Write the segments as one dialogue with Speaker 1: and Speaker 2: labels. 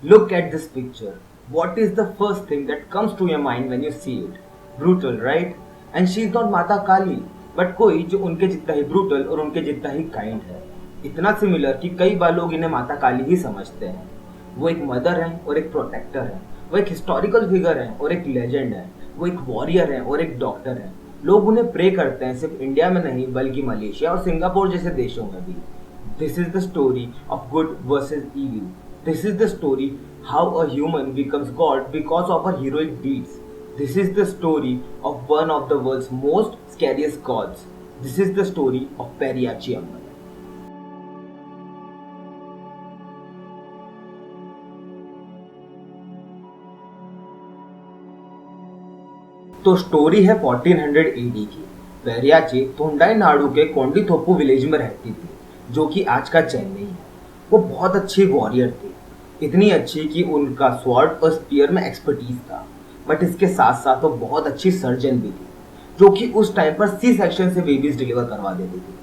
Speaker 1: Look at this picture. What is the first thing that comes to your mind when you see it? Brutal, right? And she is not Mata Kali, but कोई जो उनके जितना ही brutal और उनके जितना ही kind है. इतना similar कि कई बार लोग इन्हें माता काली ही समझते हैं. वो एक मदर है और एक प्रोटेक्टर है. वो एक हिस्टोरिकल फिगर है और एक लेजेंड है. वो एक वॉरियर है और एक डॉक्टर है. लोग उन्हें प्रे करते हैं सिर्फ इंडिया में नहीं बल्कि मलेशिया और सिंगापुर जैसे देशों में भी. This is the story of good versus evil. This is the story how a human becomes God because of her heroic deeds. This is the story of one of the world's most scariest gods. This is the story of Periyachi Amman. तो story है 1400 AD की. पेरियाची तोंडाई नाडु के कोंडीथोप्पू village में रहती थी, जो कि आज का चेन्नई है. वो बहुत अच्छी वॉरियर थी, इतनी अच्छी कि उनका स्वॉर्ड और स्पीयर में एक्सपर्टीज था. बट इसके साथ साथ वो बहुत अच्छी सर्जन भी थी, जो कि उस टाइम पर सी सेक्शन से बेबीज डिलीवर करवा देती थी.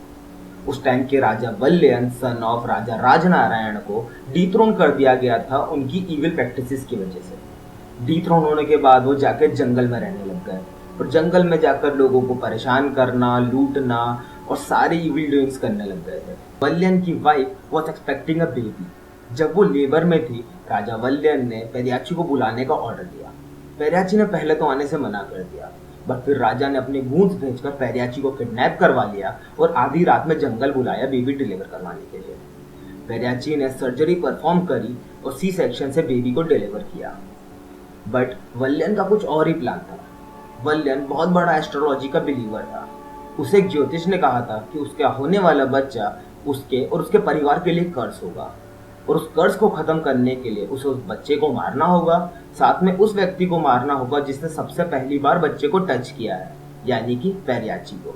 Speaker 1: उस टाइम के राजा वल्लियन सन ऑफ राजा राजनारायण को डीथ्रोन कर दिया गया था उनकी इविल प्रैक्टिसेस की वजह से. डीथ्रोन होने के बाद वो जाके जंगल में रहने लग गए और जंगल में जाकर लोगों को परेशान करना, लूटना और सारे इविल डूइंग्स करने लग गए थे. वल्लियन की wife was expecting a baby. जब वो लेबर में थी, राजा वल्लियन ने पेरियाची को बुलाने का ऑर्डर दिया. पेरियाची ने पहले तो आने से मना कर दिया, बट फिर राजा ने अपने गूंज भेजकर पेरियाची को किडनैप करवा लिया और आधी रात में जंगल बुलाया बेबी डिलीवर करवाने के लिए. पेरियाची ने सर्जरी परफॉर्म करी और सी सेक्शन से बेबी को डिलीवर किया. बट वल्लियन का कुछ और ही प्लान था. वल्लियन बहुत बड़ा एस्ट्रोलॉजी का बिलीवर था. उसे एक ज्योतिष ने कहा था कि उसका होने वाला बच्चा उसके और उसके परिवार के लिए कर्ज होगा और उस कर्ज को खत्म करने के लिए उसे उस बच्चे को मारना होगा. साथ में उस व्यक्ति को मारना होगा जिसने सबसे पहली बार बच्चे को टच किया है, यानी कि पेरियाची को.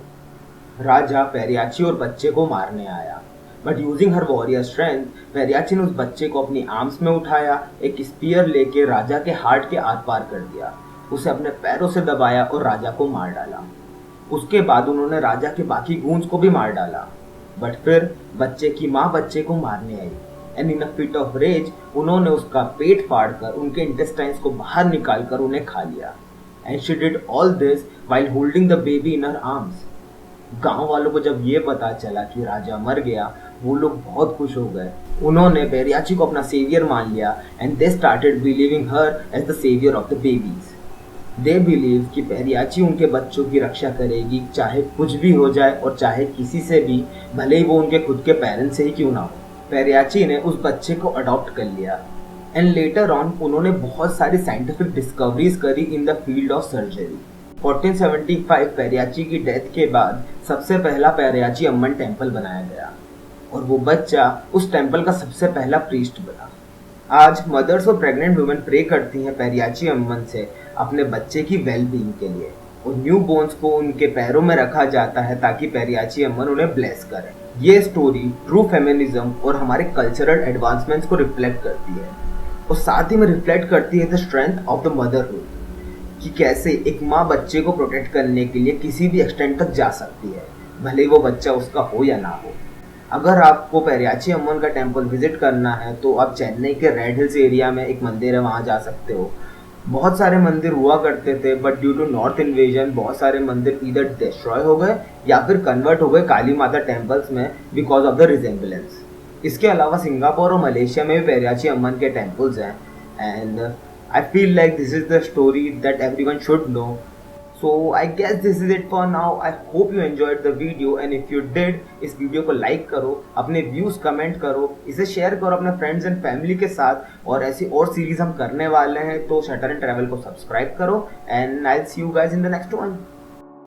Speaker 1: राजा पेरियाची और बच्चे को मारने आया, but using her warrior strength Periyachi ने उस बच्चे को अपनी आर्म्स में उठाया, एक स्पीयर लेके राजा के हार्ट के आर पार कर दिया, उसे अपने पैरों से दबाया और राजा को मार डाला. उसके बाद उन्होंने राजा के बाकी गूंज को भी मार डाला. बट फिर बच्चे की माँ बच्चे को मारने आई and in a fit of rage उन्होंने उसका पेट फाड़कर उनके इंटेस्टाइन्स को बाहर निकालकर उन्हें खा लिया. And she did all this while holding the baby in her arms. गांव वालों को जब ये पता चला कि राजा मर गया, वो लोग बहुत खुश हो गए. उन्होंने पेरियाची को अपना सेवियर मान लिया and they started believing her as the saviour of the babies. They believe कि पेरियाची उनके बच्चों की रक्षा करेगी, चाहे कुछ भी हो जाए और चाहे किसी से भी, भले ही वो उनके खुद के पेरेंट्स से ही क्यों ना हो. पेरियाची ने उस बच्चे को अडॉप्ट कर लिया एंड लेटर ऑन उन्होंने बहुत सारी साइंटिफिक डिस्कवरीज करी in the field of surgery. 1475 पेरियाची की डेथ के बाद सबसे पहला पेरियाची अम्मन टेम्पल बनाया गया और वो बच्चा उस टेम्पल का सबसे पहला प्रीस्ट बना. आज मदर्स और प्रेग्नेंट वुमेन प्रे करती हैं पेरियाची अम्मन से अपने बच्चे की वेल बीइंग के लिए और न्यू बोन्स को उनके पैरों में रखा जाता है ताकि पेरियाची अम्मन उन्हें ब्लेस करें. ये स्टोरी ट्रू फेमिनिज्म और हमारे कल्चरल एडवांसमेंट्स को रिफ्लेक्ट करती है और साथ ही में रिफ्लेक्ट करती है the strength of the motherhood, कि कैसे एक माँ बच्चे को प्रोटेक्ट करने के लिए किसी भी एक्सटेंट तक जा सकती है, भले वो बच्चा उसका हो या ना हो. अगर आपको पेरियाची अम्मन का टेम्पल विजिट करना है तो आप चेन्नई के रेड हिल्स एरिया में एक मंदिर है, वहाँ जा सकते हो. बहुत सारे मंदिर हुआ करते थे but due to north invasion बहुत सारे मंदिर इधर डिस्ट्रॉय हो गए या फिर कन्वर्ट हो गए काली माता टेम्पल्स में बिकॉज ऑफ द रिजेम्बलेंस. इसके अलावा सिंगापुर और मलेशिया में भी पेरियाची अम्मन के टेम्पल्स हैं and I feel like this is the story that everyone should know. So I guess this is it for now. I hope you enjoyed the video and if you did, इस video को like करो, अपने views comment करो, इसे share करो अपने friends and family के साथ. और ऐसी और सीरीज हम करने वाले हैं तो शटर एंड ट्रैवल को सब्सक्राइब करो and I will see you guys in the next one.